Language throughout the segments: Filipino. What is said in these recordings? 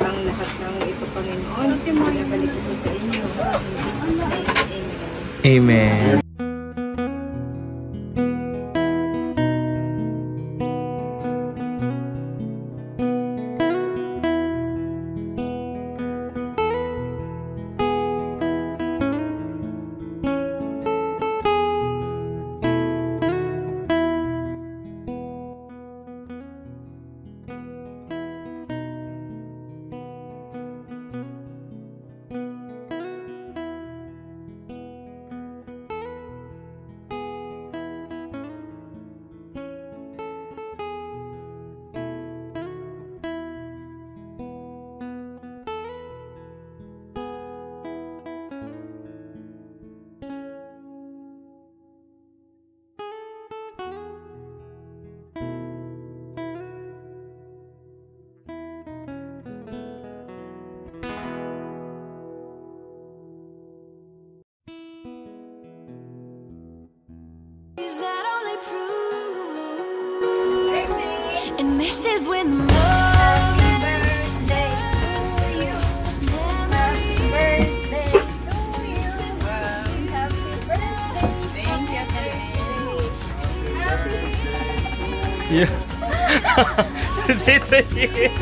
ang lahat ng ito, Panginoon. Pinabalik ko sa inyo. In Jesus' name, amen. Amen. Is that only proof? And this is when the moment turns to you. Happy birthday to you. Happy birthday. Thank you. Happy birthday. Yeah. Tito Yit.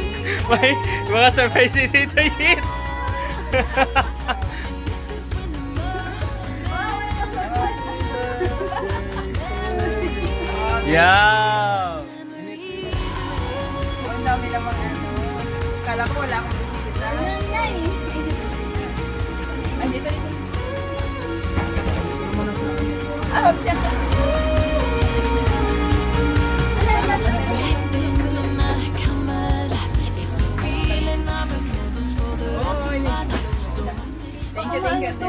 May mga surprise si Tito Yit. Yeah. Ang dami naman ano. Kala ko wala akong bisita. Andito rin. Thank you.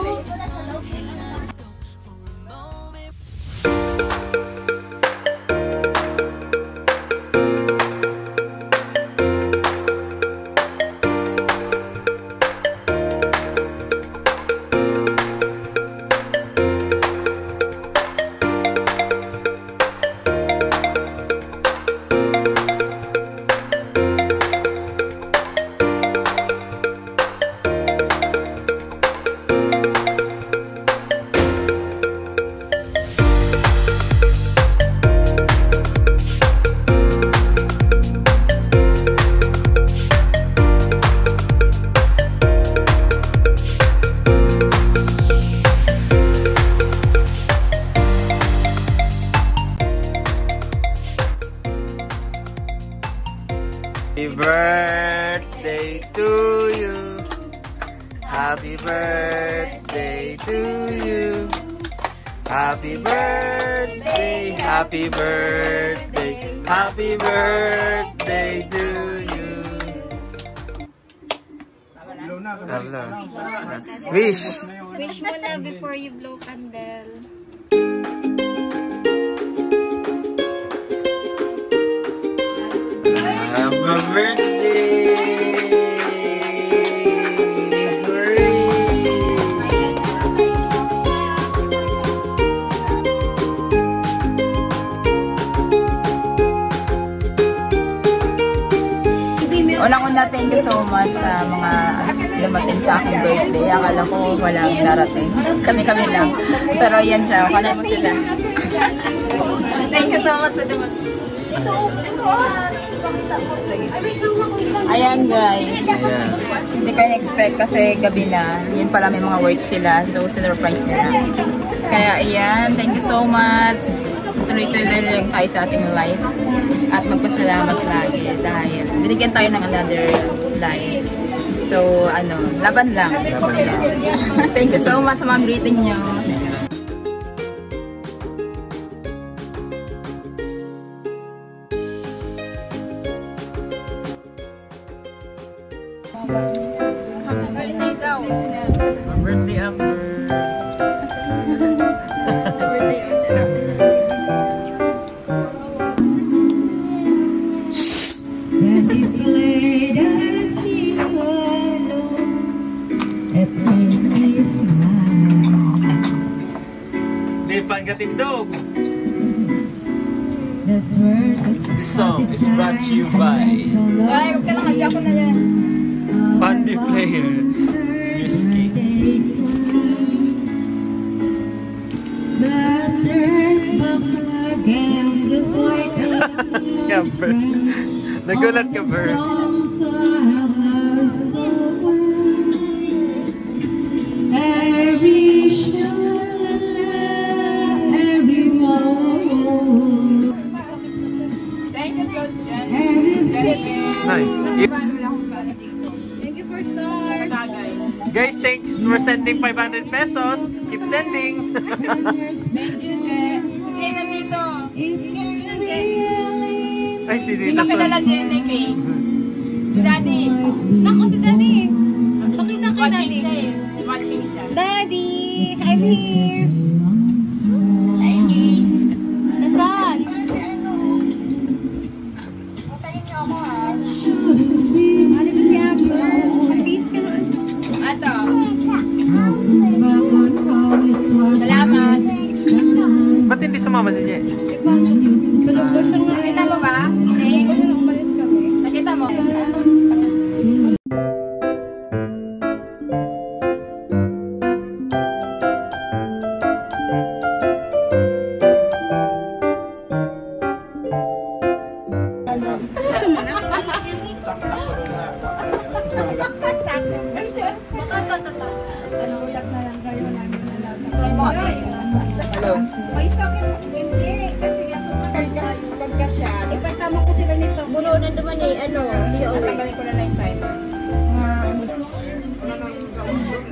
Happy birthday to you. Happy birthday to you. Happy birthday, happy birthday, happy birthday to you. Wish. Wish mo na before you blow candle. Happy birthday! Unang-una, thank you so much sa mga dumating sa aking birthday. Akala ko walang darating. Kami-kami lang. Pero yan siya. Kala mo sila. Thank you so much sa dumating. Ayan guys. Hindi kayo na-expect kasi gabi na. Yun pala may mga work sila. So, sinurprise nila. Kaya ayan. Thank you so much. Tuloy-tuloy lang tayo sa ating life. At magpasalamat lagi dahil binigyan tayo ng another life. So, laban lang. Thank you so much sa mga greeting nyo. Birthday Amber. Lipan Katindog. This song is brought to you by... Ay, huwag ka lang, hagya ko na yan. Bandy player. Risky. Scamper. Nagulat ka, Bert. Thank you for stars. Guys, thanks for sending 500 pesos. Keep sending. Thank you, Je. Si Jay nandito. Ay, si Hindi Dita kami dala Son. Jay, Kay. Si Daddy. Naku, si Daddy. Pakita kay Daddy. Watching siya. Daddy, I'm here. Nasaan? Dito si Apple. Peace ka na. Ato. Salamat. Ba't hindi sumama si Jen? Tulog ko siya nga. Nakita mo ba? Tulog ko siya umalis kami. Nakita mo? Gusto mo na? Hello. May sakit. Hindi. Kasi ako Pagka siya, ipasama ko sila nito. puno na naman eh, ano, tatanggalin ko na lang yung time.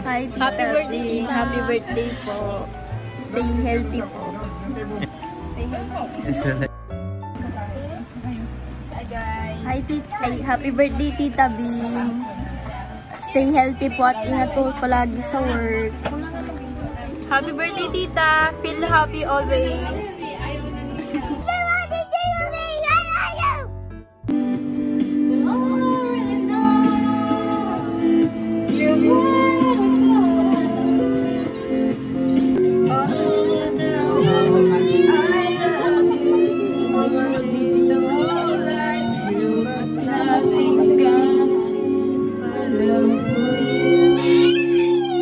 Hi, Tita Lee. Happy birthday po. Stay healthy po. Stay healthy. Hi guys. Hi, Tita. Happy birthday, Tita Bing. Stay healthy po at ingat po palagi sa work. Happy birthday, Tita. Feel happy always.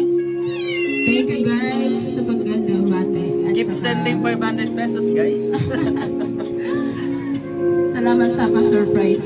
Thank you guys sa pagganda bate. Keep sending 500 pesos, guys. Salamat sa pa-surprise.